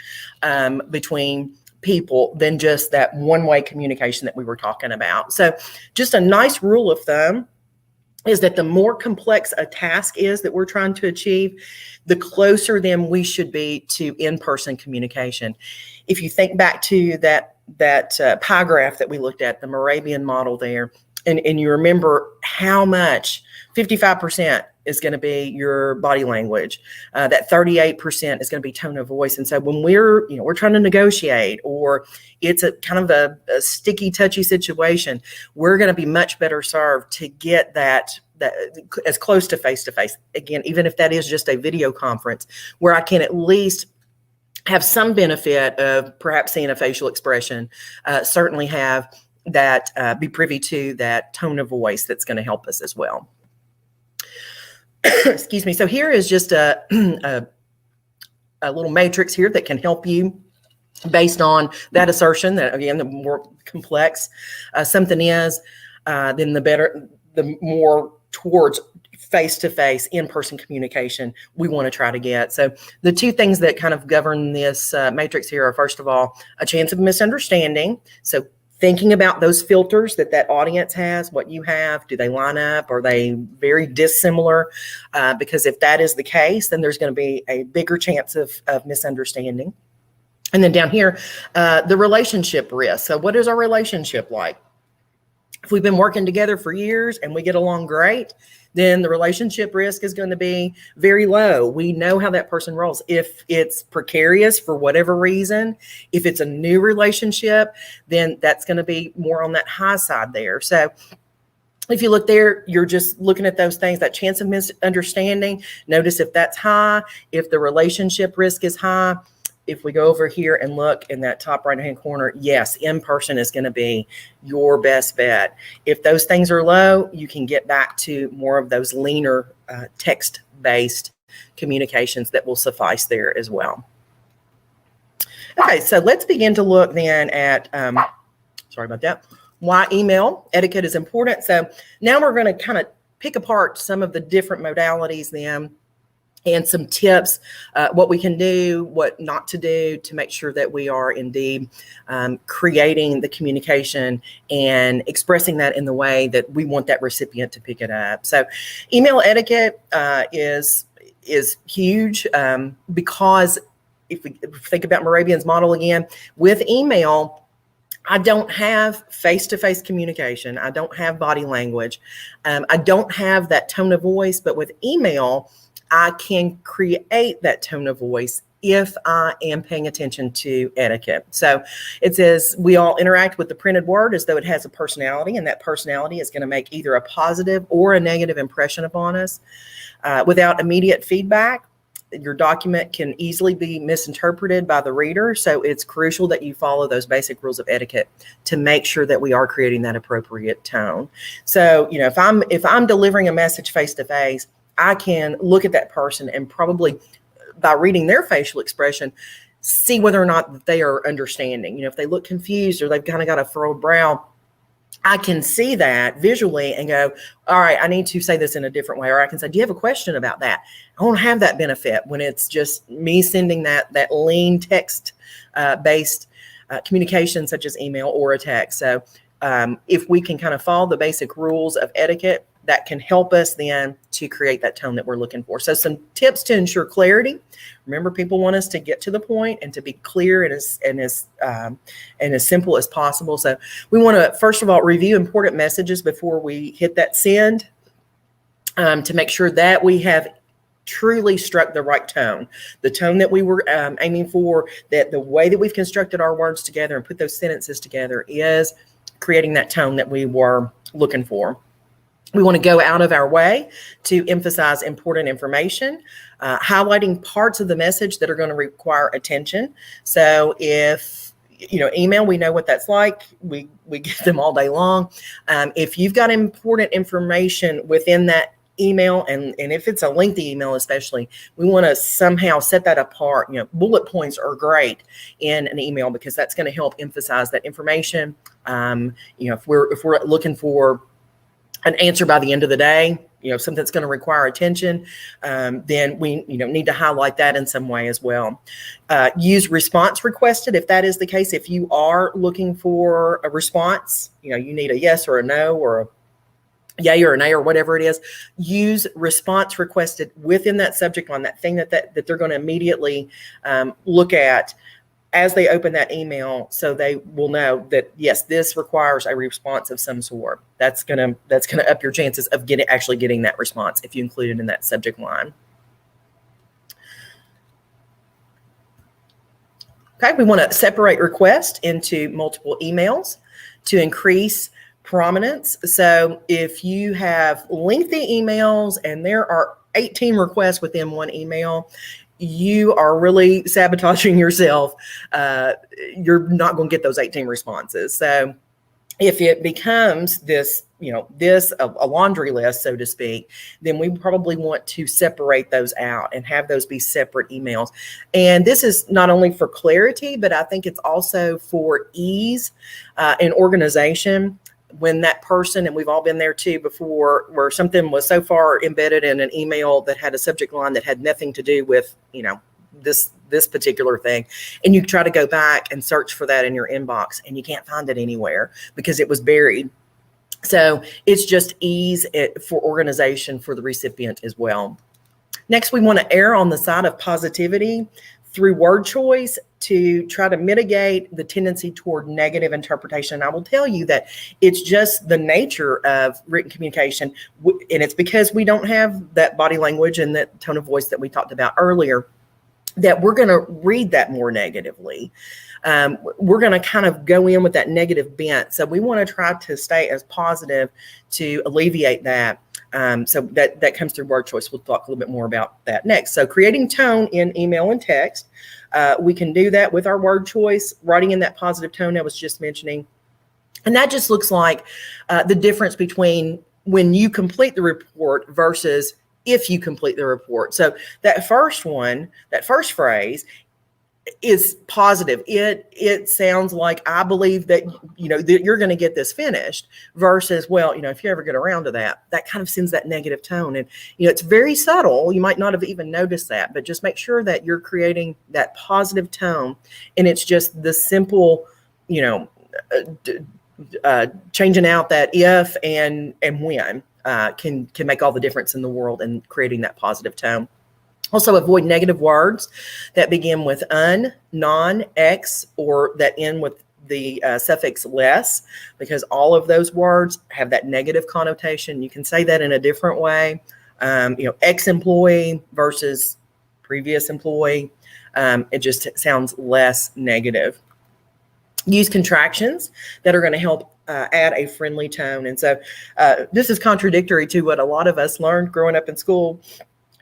between people than just that one-way communication that we were talking about. So just a nice rule of thumb is that the more complex a task is that we're trying to achieve, the closer then we should be to in-person communication. If you think back to that pie graph that we looked at, the Moravian model there, and you remember how much 55% is going to be your body language, that 38% is going to be tone of voice. And so when we're trying to negotiate, or it's a kind of a sticky, touchy situation, we're going to be much better served to get that as close to face-to-face. Again, even if that is just a video conference, where I can at least have some benefit of perhaps seeing a facial expression, certainly have that, be privy to that tone of voice that's going to help us as well. Excuse me. So here is just a little matrix here that can help you based on that assertion that, again, the more complex something is, then the more towards face-to-face, in-person communication we want to try to get. So the two things that kind of govern this matrix here are, first of all, a chance of misunderstanding. So thinking about those filters that audience has, what you have, do they line up? Are they very dissimilar? Because if that is the case, then there's going to be a bigger chance of misunderstanding. And then down here, the relationship risk. So what is our relationship like? If we've been working together for years and we get along great, then the relationship risk is going to be very low. We know how that person rolls. If it's precarious for whatever reason, if it's a new relationship, then that's going to be more on that high side there. So if you look there, you're just looking at those things, that chance of misunderstanding. Notice if that's high, if the relationship risk is high. If we go over here and look in that top right-hand corner, yes, in-person is going to be your best bet. If those things are low, you can get back to more of those leaner text-based communications that will suffice there as well. Okay, so let's begin to look then at, sorry about that, why email etiquette is important. So now we're going to kind of pick apart some of the different modalities then, and some tips, what we can do, what not to do to make sure that we are indeed creating the communication and expressing that in the way that we want that recipient to pick it up. So email etiquette is huge because if we think about Moravian's model again, with email, I don't have face-to-face communication. I don't have body language. I don't have that tone of voice, but with email, I can create that tone of voice if I am paying attention to etiquette. So it says we all interact with the printed word as though it has a personality, and that personality is going to make either a positive or a negative impression upon us. Without immediate feedback, your document can easily be misinterpreted by the reader. So it's crucial that you follow those basic rules of etiquette to make sure that we are creating that appropriate tone. So, if I'm delivering a message face-to-face, I can look at that person and probably by reading their facial expression, see whether or not they are understanding. If they look confused or they've kind of got a furrowed brow, I can see that visually and go, all right, I need to say this in a different way. Or I can say, do you have a question about that? I don't have that benefit when it's just me sending that lean text based communication such as email or a text. So if we can kind of follow the basic rules of etiquette, that can help us then to create that tone that we're looking for. So some tips to ensure clarity. Remember, people want us to get to the point and to be clear and as simple as possible. So we want to, first of all, review important messages before we hit that send to make sure that we have truly struck the right tone, the tone that we were aiming for, that the way that we've constructed our words together and put those sentences together is creating that tone that we were looking for. We want to go out of our way to emphasize important information, highlighting parts of the message that are going to require attention. So if, email, we know what that's like. We get them all day long. If you've got important information within that email, and if it's a lengthy email especially, we want to somehow set that apart. Bullet points are great in an email because that's going to help emphasize that information. If we're looking for an answer by the end of the day, something that's going to require attention, then we need to highlight that in some way as well. Use response requested if that is the case. If you are looking for a response, you need a yes or a no or a yay or a nay or whatever it is, use response requested within that subject line, that thing that they're going to immediately look at as they open that email, so they will know that, yes, this requires a response of some sort. That's gonna up your chances of actually getting that response if you include it in that subject line. Okay, we want to separate request into multiple emails to increase prominence. So if you have lengthy emails and there are 18 requests within one email, you are really sabotaging yourself. You're not going to get those 18 responses. So if it becomes this, a laundry list, so to speak, then we probably want to separate those out and have those be separate emails. And this is not only for clarity, but I think it's also for ease and organization. When that person, and we've all been there too before, where something was so far embedded in an email that had a subject line that had nothing to do with, this particular thing, and you try to go back and search for that in your inbox and you can't find it anywhere because it was buried. So it's just ease for organization for the recipient as well. Next, we want to err on the side of positivity through word choice to try to mitigate the tendency toward negative interpretation. And I will tell you that it's just the nature of written communication, and it's because we don't have that body language and that tone of voice that we talked about earlier, that we're going to read that more negatively. We're going to kind of go in with that negative bent. So we want to try to stay as positive to alleviate that. So that comes through word choice. We'll talk a little bit more about that next. So creating tone in email and text. We can do that with our word choice, writing in that positive tone I was just mentioning. And that just looks like the difference between when you complete the report versus if you complete the report. So that first phrase is positive. It sounds like, I believe that, that you're going to get this finished, versus, well, if you ever get around to that kind of sends that negative tone. And, it's very subtle. You might not have even noticed that, but just make sure that you're creating that positive tone. And it's just the simple, changing out that if and when can make all the difference in the world in creating that positive tone. Also, avoid negative words that begin with un, non, ex, or that end with the suffix less, because all of those words have that negative connotation. You can say that in a different way. Ex-employee versus previous employee. It just sounds less negative. Use contractions that are going to help add a friendly tone. And so this is contradictory to what a lot of us learned growing up in school.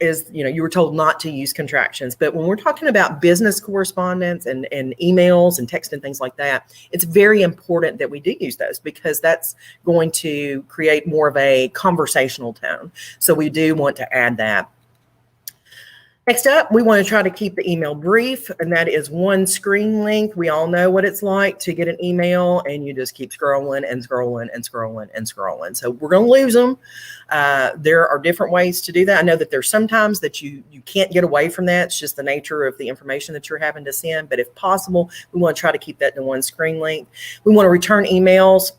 Is, you were told not to use contractions. But when we're talking about business correspondence and emails and text and things like that, it's very important that we do use those, because that's going to create more of a conversational tone. So we do want to add that. Next up, we want to try to keep the email brief, and that is one screen length. We all know what it's like to get an email and you just keep scrolling and scrolling and scrolling and scrolling. So we're going to lose them. There are different ways to do that. I know that there's sometimes that you can't get away from that. It's just the nature of the information that you're having to send. But if possible, we want to try to keep that to one screen length. We want to return emails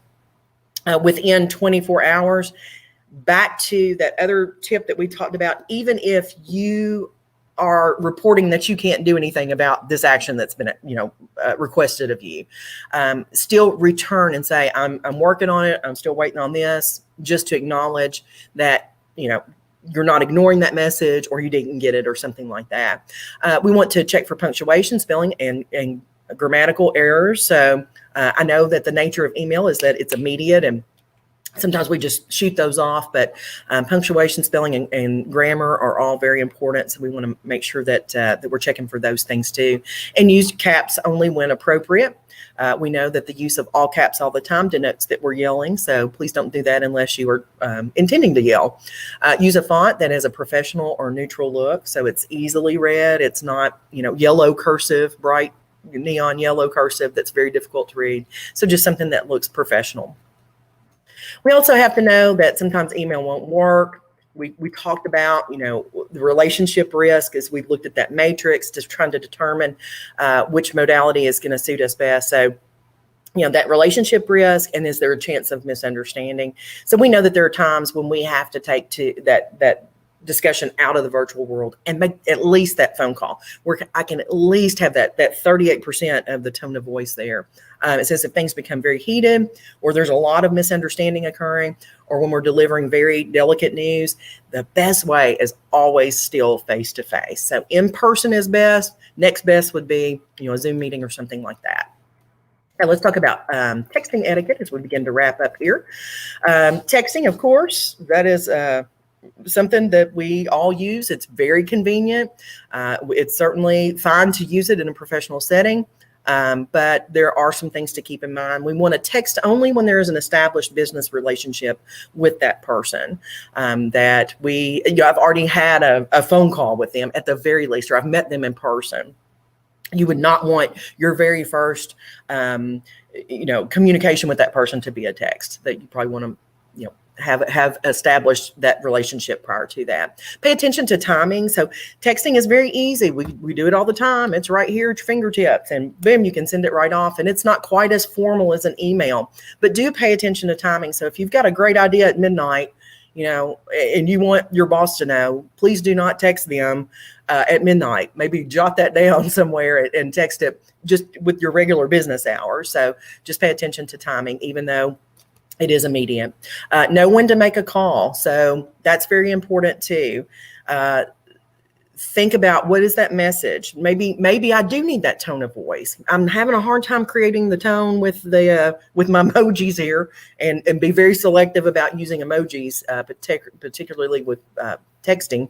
within 24 hours. Back to that other tip that we talked about, even if you are reporting that you can't do anything about this action that's been, requested of you, still return and say, I'm working on it. I'm still waiting on this, just to acknowledge that, you're not ignoring that message, or you didn't get it, or something like that. We want to check for punctuation, spelling, and grammatical errors. So I know that the nature of email is that it's immediate, and sometimes we just shoot those off, but punctuation, spelling, and grammar are all very important. So we want to make sure that that we're checking for those things too, and use caps only when appropriate. We know that the use of all caps all the time denotes that we're yelling, so please don't do that unless you are intending to yell. Use a font that has a professional or neutral look, so it's easily read. It's not, yellow cursive, bright neon yellow cursive that's very difficult to read. So just something that looks professional. We also have to know that sometimes email won't work. We talked about, the relationship risk as we've looked at that matrix, just trying to determine which modality is going to suit us best. So, that relationship risk, and is there a chance of misunderstanding? So we know that there are times when we have to take to that discussion out of the virtual world and make at least that phone call where I can at least have that 38% of the tone of voice there. It says if things become very heated, or there's a lot of misunderstanding occurring, or when we're delivering very delicate news, the best way is always still face-to-face. So in person is best. Next best would be, a Zoom meeting or something like that. Now let's talk about texting etiquette as we begin to wrap up here. Texting, of course, that is something that we all use. It's very convenient. It's certainly fine to use it in a professional setting, but there are some things to keep in mind. We want to text only when there is an established business relationship with that person, that I've already had a phone call with them at the very least, or I've met them in person. You would not want your very first, communication with that person to be a text. That you probably want to, have established that relationship prior to that. Pay attention to timing. So texting is very easy. We do it all the time. It's right here at your fingertips, and boom, you can send it right off. And it's not quite as formal as an email, but do pay attention to timing. So if you've got a great idea at midnight, and you want your boss to know, please do not text them at midnight. Maybe jot that down somewhere and text it just with your regular business hours. So just pay attention to timing, even though it is immediate. Know when to make a call. So that's very important too. Think about, what is that message? Maybe I do need that tone of voice. I'm having a hard time creating the tone with my emojis here, and be very selective about using emojis, particularly with texting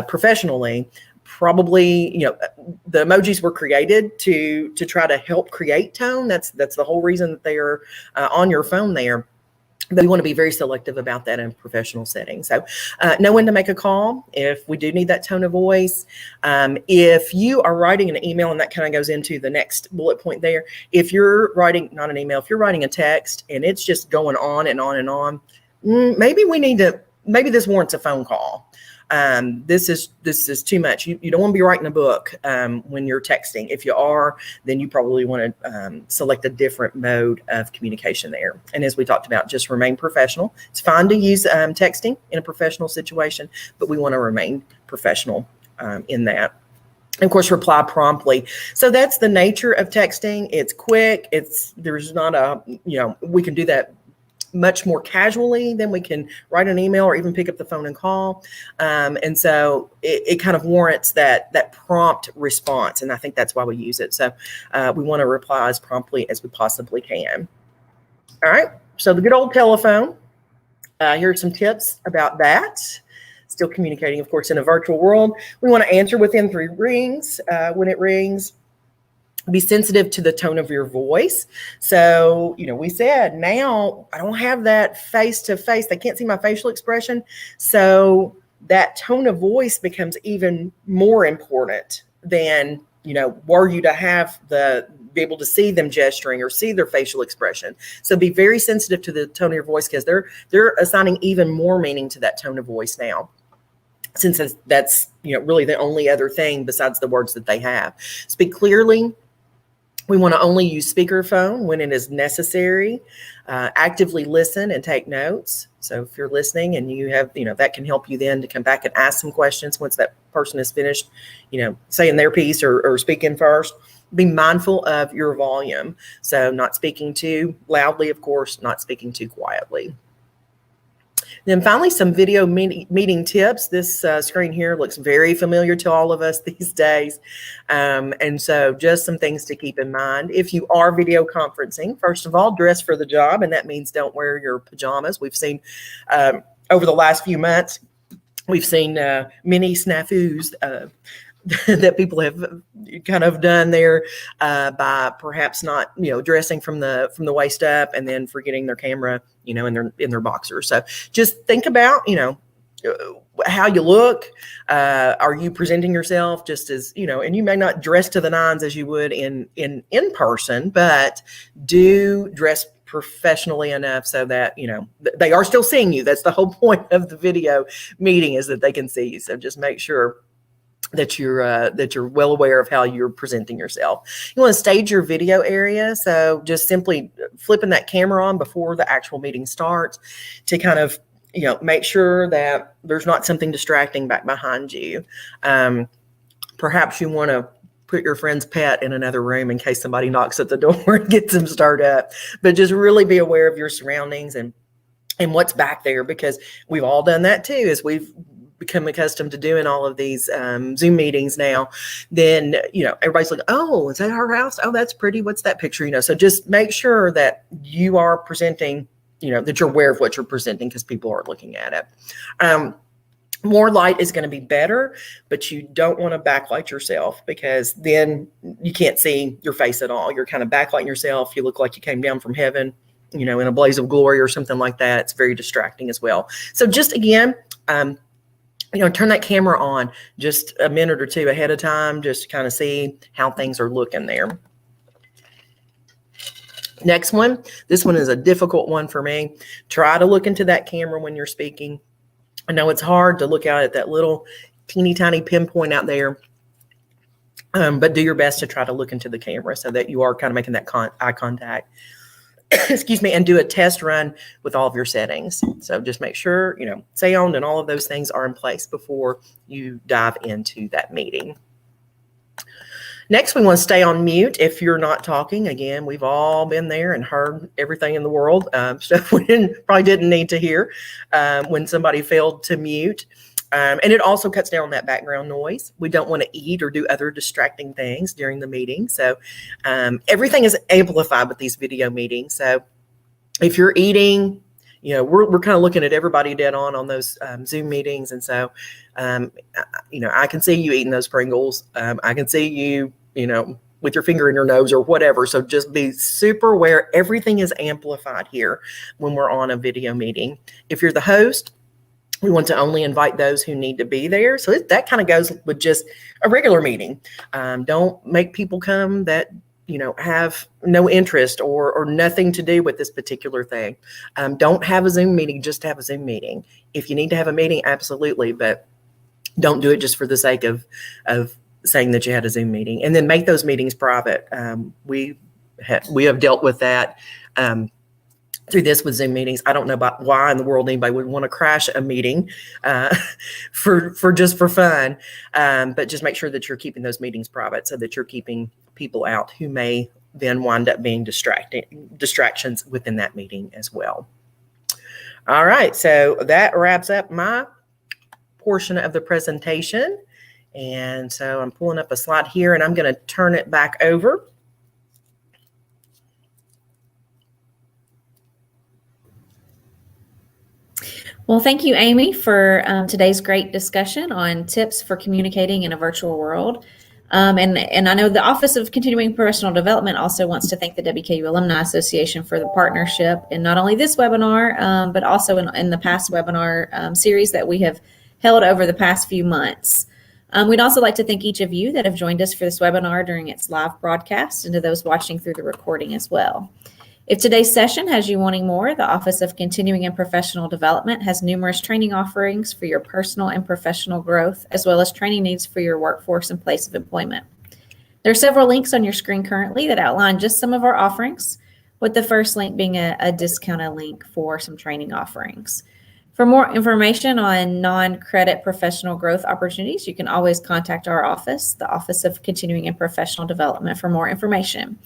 professionally. Probably, the emojis were created to try to help create tone. That's the whole reason that they are on your phone there. But we want to be very selective about that in professional settings. So know when to make a call if we do need that tone of voice. If you are writing an email, and that kind of goes into the next bullet point there. If you're writing, not an email, if you're writing a text and it's just going on and on and on, maybe this warrants a phone call. This is too much. You don't want to be writing a book when you're texting. If you are, then you probably want to select a different mode of communication there. And as we talked about, just remain professional. It's fine to use texting in a professional situation, but we want to remain professional in that. And of course, reply promptly. So that's the nature of texting. It's quick. There's not we can do that much more casually than we can write an email or even pick up the phone and call. And so it kind of warrants that prompt response. And I think that's why we use it. So we want to reply as promptly as we possibly can. All right. So the good old telephone. Here are some tips about that. Still communicating, of course, in a virtual world. We want to answer within 3 rings. When it rings, be sensitive to the tone of your voice. So, we said now I don't have that face to face. They can't see my facial expression. So that tone of voice becomes even more important than, were you to be able to see them gesturing or see their facial expression. So be very sensitive to the tone of your voice, because they're assigning even more meaning to that tone of voice now, since that's really the only other thing besides the words that they have. Speak clearly. We want to only use speakerphone when it is necessary. Actively listen and take notes. So if you're listening and you have, that can help you then to come back and ask some questions once that person is finished, saying their piece or speaking first. Be mindful of your volume. So not speaking too loudly, of course, not speaking too quietly. Then finally, some video meeting tips. This screen here looks very familiar to all of us these days. And so just some things to keep in mind. If you are video conferencing, first of all, dress for the job. And that means don't wear your pajamas. We've seen over the last few months, we've seen many snafus that people have kind of done there by perhaps not, dressing from the waist up and then forgetting their camera, in their boxers. So just think about, how you look. Are you presenting yourself just as, and you may not dress to the nines as you would in person, but do dress professionally enough so that, they are still seeing you. That's the whole point of the video meeting, is that they can see you. So just make sure that you're well aware of how you're presenting yourself. You want to stage your video area. So just simply flipping that camera on before the actual meeting starts to kind of, make sure that there's not something distracting back behind you. Perhaps you want to put your friend's pet in another room in case somebody knocks at the door and gets them started up. But just really be aware of your surroundings and what's back there, because we've all done that too, as we've become accustomed to doing all of these Zoom meetings now. Then, everybody's like, oh, is that our house? Oh, that's pretty. What's that picture? So just make sure that you are presenting, that you're aware of what you're presenting, because people are looking at it. More light is going to be better, but you don't want to backlight yourself, because then you can't see your face at all. You're kind of backlighting yourself. You look like you came down from heaven, in a blaze of glory or something like that. It's very distracting as well. So just again, turn that camera on just a minute or two ahead of time, just to kind of see how things are looking there. Next one, this one is a difficult one for me. Try to look into that camera when you're speaking. I know it's hard to look out at that little teeny tiny pinpoint out there, but do your best to try to look into the camera so that you are kind of making that eye contact. Excuse me, and do a test run with all of your settings. So just make sure, sound and all of those things are in place before you dive into that meeting. Next, we want to stay on mute if you're not talking. Again, we've all been there and heard everything in the world, stuff we probably didn't need to hear when somebody failed to mute. And it also cuts down on that background noise. We don't want to eat or do other distracting things during the meeting. So everything is amplified with these video meetings. So if you're eating, we're kind of looking at everybody dead on those Zoom meetings. And so, I can see you eating those Pringles. I can see you, with your finger in your nose or whatever. So just be super aware. Everything is amplified here when we're on a video meeting. If you're the host, we want to only invite those who need to be there. So that kind of goes with just a regular meeting. Don't make people come that, have no interest or nothing to do with this particular thing. Don't have a Zoom meeting just to have a Zoom meeting. If you need to have a meeting, absolutely, but don't do it just for the sake of saying that you had a Zoom meeting. And then make those meetings private. We have dealt with that through this with Zoom meetings. I don't know about why in the world anybody would want to crash a meeting for fun, but just make sure that you're keeping those meetings private so that you're keeping people out who may then wind up being distractions within that meeting as well. All right, so that wraps up my portion of the presentation. And so I'm pulling up a slide here and I'm going to turn it back over. Well, thank you, Amy, for today's great discussion on tips for communicating in a virtual world. And I know the Office of Continuing Professional Development also wants to thank the WKU Alumni Association for the partnership in not only this webinar, but also in the past webinar series that we have held over the past few months. We'd also like to thank each of you that have joined us for this webinar during its live broadcast, and to those watching through the recording as well. If today's session has you wanting more, the Office of Continuing and Professional Development has numerous training offerings for your personal and professional growth, as well as training needs for your workforce and place of employment. There are several links on your screen currently that outline just some of our offerings, with the first link being a discounted link for some training offerings. For more information on non-credit professional growth opportunities, you can always contact our office, the Office of Continuing and Professional Development, for more information.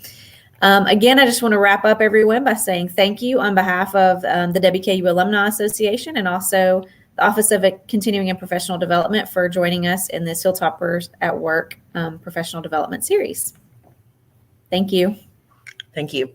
Again, I just want to wrap up everyone by saying thank you on behalf of the WKU Alumni Association and also the Office of Continuing and Professional Development for joining us in this Hilltoppers at Work professional development series. Thank you. Thank you.